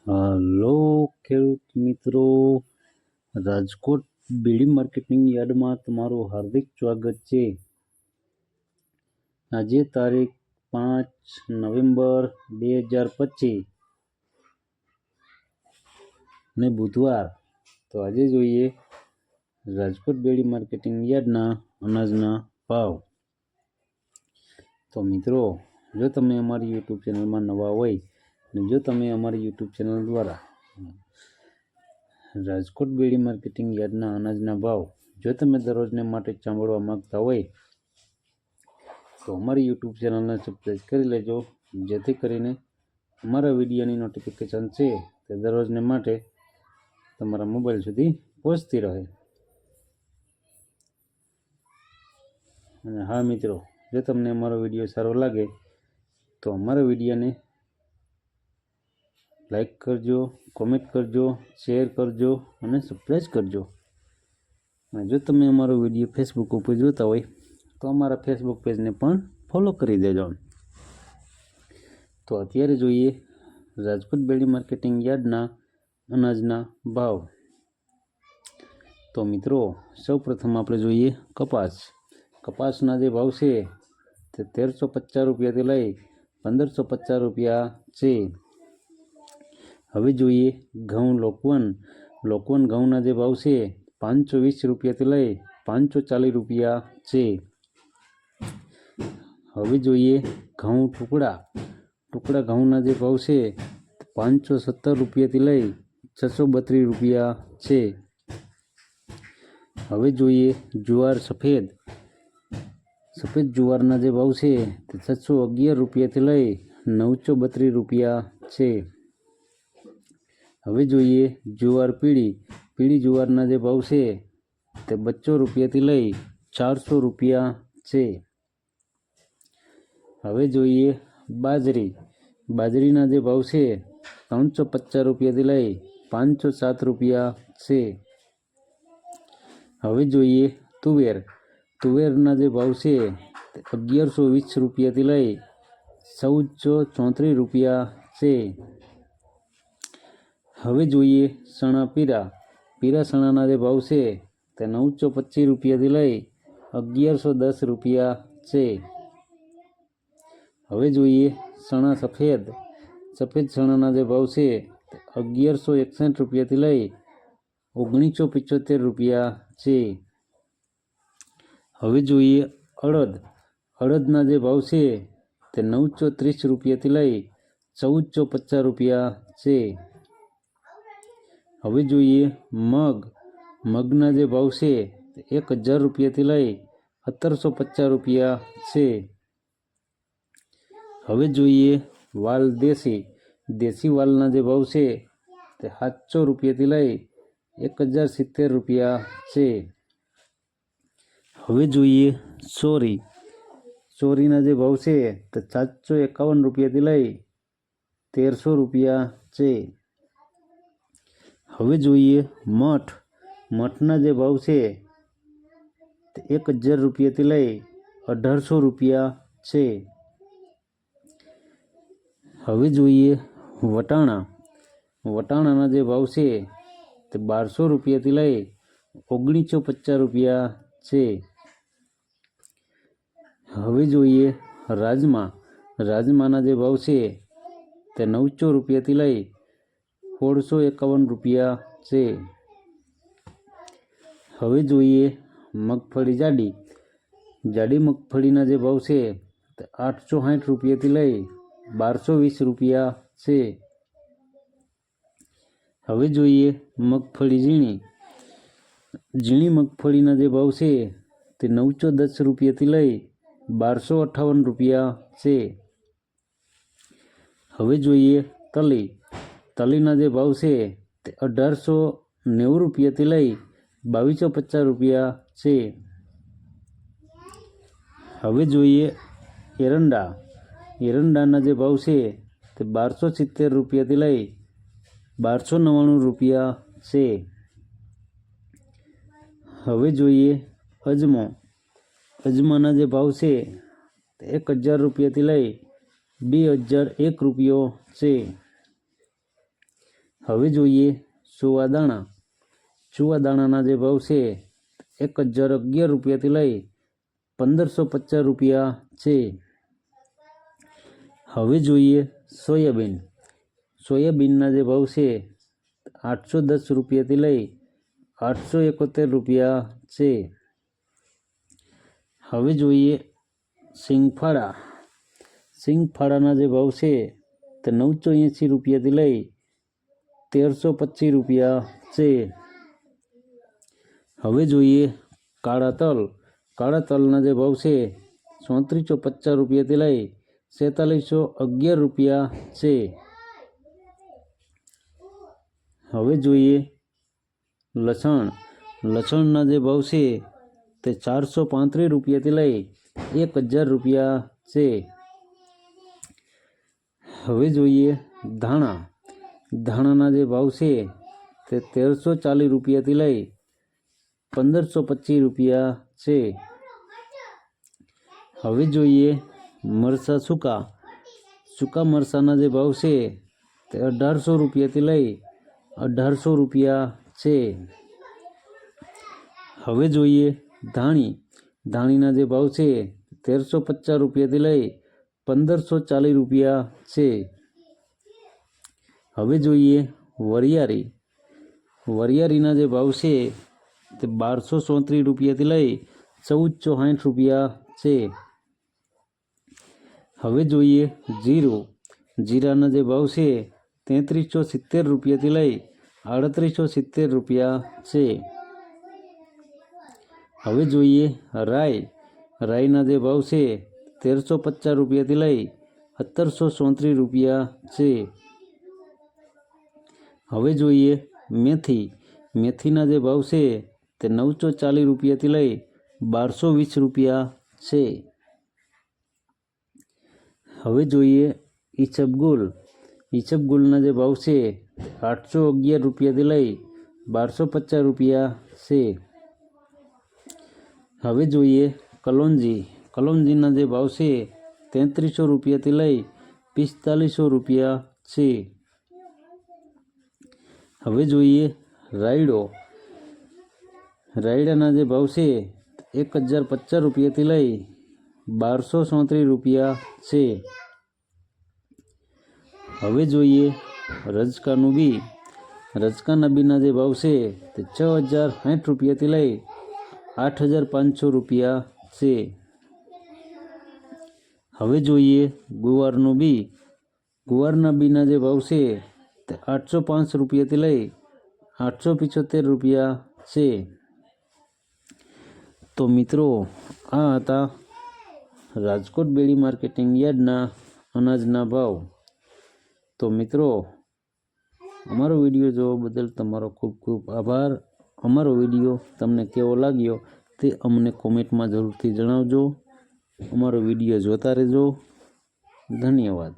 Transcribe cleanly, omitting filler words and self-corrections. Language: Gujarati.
હલો ખેડૂત મિત્રો, રાજકોટ બીડી માર્કેટિંગ યાર્ડમાં તમારું હાર્દિક સ્વાગત છે। આજે તારીખ 5 નવેમ્બર 2025 ને બુધવાર। તો આજે જોઈએ રાજકોટ બીડી માર્કેટિંગ યાર્ડના અનાજના ભાવ। તો મિત્રો, જો તમે અમારી યુટ્યુબ ચેનલમાં નવા હોય અને જો તમે અમારી યુટ્યુબ ચેનલ દ્વારા રાજકોટ બીડી માર્કેટિંગ યાર્ડના અનાજના ભાવ જો તમે દરરોજને માટે સાંભળવા માંગતા હોય તો અમારી યુટ્યુબ ચેનલને સબસ્ક્રાઈબ કરી લેજો, જેથી કરીને અમારા વિડીયોની નોટિફિકેશન છે તે દરરોજને માટે તમારા મોબાઈલ સુધી પહોંચતી રહે। અને હા મિત્રો, જો તમને અમારો વિડીયો સારો લાગે તો અમારા વિડીયોને લાઈક કરજો, કોમેન્ટ કરજો, શેર કરજો અને સબસ્ક્રાઈબ કરજો। અને જો તમે અમારો વિડીયો ફેસબુક ઉપર જોતા હોય તો અમારા ફેસબુક પેજને પણ ફોલો કરી દેજો। તો અત્યારે જોઈએ રાજકોટ બીડી માર્કેટિંગ યાર્ડના અનાજના ભાવ। તો મિત્રો, સૌ પ્રથમ આપણે જોઈએ કપાસના જે ભાવ છે તે 1350 રૂપિયાથી લઈ 1550 રૂપિયા છે। હવે જોઈએ ઘઉં લોકવન ઘઉંના જે ભાવ છે 520 રૂપિયાથી લઈ 540 રૂપિયા છે। હવે જોઈએ ઘઉં ટુકડા ઘઉંના જે ભાવ છે 570 રૂપિયાથી લઈ 632 રૂપિયા છે। હવે જોઈએ જુવાર સફેદ જુવારના જે ભાવ છે તે 611 રૂપિયાથી લઈ 932 રૂપિયા છે। હવે જોઈએ જુવાર પીળી જુવારના જે ભાવ છે તે 200 રૂપિયાથી લઈ 400 રૂપિયા છે। હવે જોઈએ બાજરીના જે ભાવ છે 350 રૂપિયાથી લઈ 507 રૂપિયા છે। હવે જોઈએ તુવેરના જે ભાવ છે તે 1120 રૂપિયાથી લઈ 1434 રૂપિયા છે। હવે જોઈએ ચણા પીળા ચણાના જે ભાવ છે તે 925 રૂપિયાથી લઈ 1110 રૂપિયા છે। હવે જોઈએ ચણા સફેદ ચણાના જે ભાવ છે તે 1161 રૂપિયાથી લઈ 1975 રૂપિયા છે। હવે જોઈએ અડદના જે ભાવ છે તે 930 રૂપિયાથી લઈ 1450 રૂપિયા છે। હવે જોઈએ મગના જે ભાવ છે તે 1000 રૂપિયાથી લઈ 1750 રૂપિયા છે। હવે જોઈએ વાલ દેશી વાલના જે ભાવ છે તે 700 રૂપિયાથી લઈ 1070 રૂપિયા છે। હવે જોઈએ ચોરીના જે ભાવ છે તે 751 રૂપિયાથી લઈ 1300 રૂપિયા છે। હવે જોઈએ મઠના જે ભાવ છે તે 1000 રૂપિયાથી લઈ 1800 રૂપિયા છે। હવે જોઈએ વટાણાના જે ભાવ છે તે 1200 રૂપિયાથી લઈ 1950 રૂપિયા છે। હવે જોઈએ રાજમાના જે ભાવ છે તે 900 રૂપિયાથી લઈ 1651 રૂપિયા છે। હવે જોઈએ મગફળી જાડી મગફળીના જે ભાવ છે તે 860 રૂપિયાથી લઈ 1220 રૂપિયા છે। હવે જોઈએ મગફળી ઝીણી મગફળીના જે ભાવ છે તે 910 રૂપિયાથી લઈ 1258 રૂપિયા છે। હવે જોઈએ તલીના જે ભાવ છે તે 1890 રૂપિયાથી લઈ 2250 રૂપિયા છે। હવે જોઈએ એરંડાના જે ભાવ છે તે 1270 રૂપિયાથી લઈ 1299 રૂપિયા છે। હવે જોઈએ અજમાના જે ભાવ છે તે 1000 રૂપિયાથી લઈ 2001 રૂપિયો છે। હવે જોઈએ સુવાદાણા. સુવાદાણાના જે ભાવ છે 1011 રૂપિયાથી લઈ 1550 રૂપિયા છે. હવે જોઈએ સોયાબીન. સોયાબીનના જે ભાવ છે 810 રૂપિયાથી લઈ 871 રૂપિયા છે. હવે જોઈએ સિંગફાળા. સિંગફાળાના જે ભાવ છે તે 980 રૂપિયાથી લઈ 1325 રૂપિયા છે. હવે જોઈએ કાળા તલ. કાળા તલના જે ભાવ છે 3450 રૂપિયાથી લઈ 4611 રૂપિયા છે. હવે જોઈએ લસણ. લસણના જે ભાવ છે તે 435 રૂપિયાથી લઈ 1000 રૂપિયા છે. હવે જોઈએ ધાણા. ધાણાના જે ભાવ છે તે 1340 રૂપિયાથી લઈ 1525 રૂપિયા છે. હવે જોઈએ મરચાં સૂકા. સૂકા મરચાંના જે ભાવ છે તે 1800 રૂપિયાથી લઈ 1800 રૂપિયા છે. હવે જોઈએ ધાણી. ધાણીના જે ભાવ છે 1350 રૂપિયાથી લઈ 1540 રૂપિયા છે. હવે જોઈએ વરિયાળી. વરિયાળીના જે ભાવ છે તે 1234 રૂપિયાથી લઈ 1460 રૂપિયા છે. હવે જોઈએ જીરું. જીરાના જે ભાવ છે 3370 રૂપિયાથી લઈ 3870 રૂપિયા છે. હવે જોઈએ રાઈ. રાઈના જે ભાવ છે 1350 રૂપિયાથી લઈ 1734 રૂપિયા છે. હવે જોઈએ મેથી. મેથીના જે ભાવ છે તે 940 રૂપિયાથી લઈ 1220 રૂપિયા છે. હવે જોઈએ ઈસબગુલ. ઈસબગુલના જે ભાવ છે 811 રૂપિયાથી લઈ 1250 રૂપિયા છે. હવે જોઈએ કલોંજી. કલોંજીના જે ભાવ છે 3300 રૂપિયાથી લઈ 4500 રૂપિયા છે. હવે જોઈએ રાયડો. રાયડાના જે ભાવ છે 1050 રૂપિયાથી લઈ 1234 રૂપિયા છે. હવે જોઈએ રજકાનું બી. રજકાના બીના જે ભાવ છે તે 6060 રૂપિયાથી લઈ 8500 રૂપિયા છે. હવે જોઈએ ગુવારનું બી. ગુવારના બીના જે ભાવ છે તે 805 રૂપિયાથી લઈ 875 રૂપિયા છે. તો મિત્રો આ હતા રાજકોટ બેડી માર્કેટિંગ યાર્ડના અનાજના ભાવ. તો મિત્રો અમારો વિડીયો જોવા બદલ તમારો ખૂબ ખૂબ આભાર. અમારો વિડીયો તમને કેવો લાગ્યો તે અમને કોમેન્ટમાં જરૂરથી જણાવજો. અમારો વિડીયો જોતા રહેજો. ધન્યવાદ.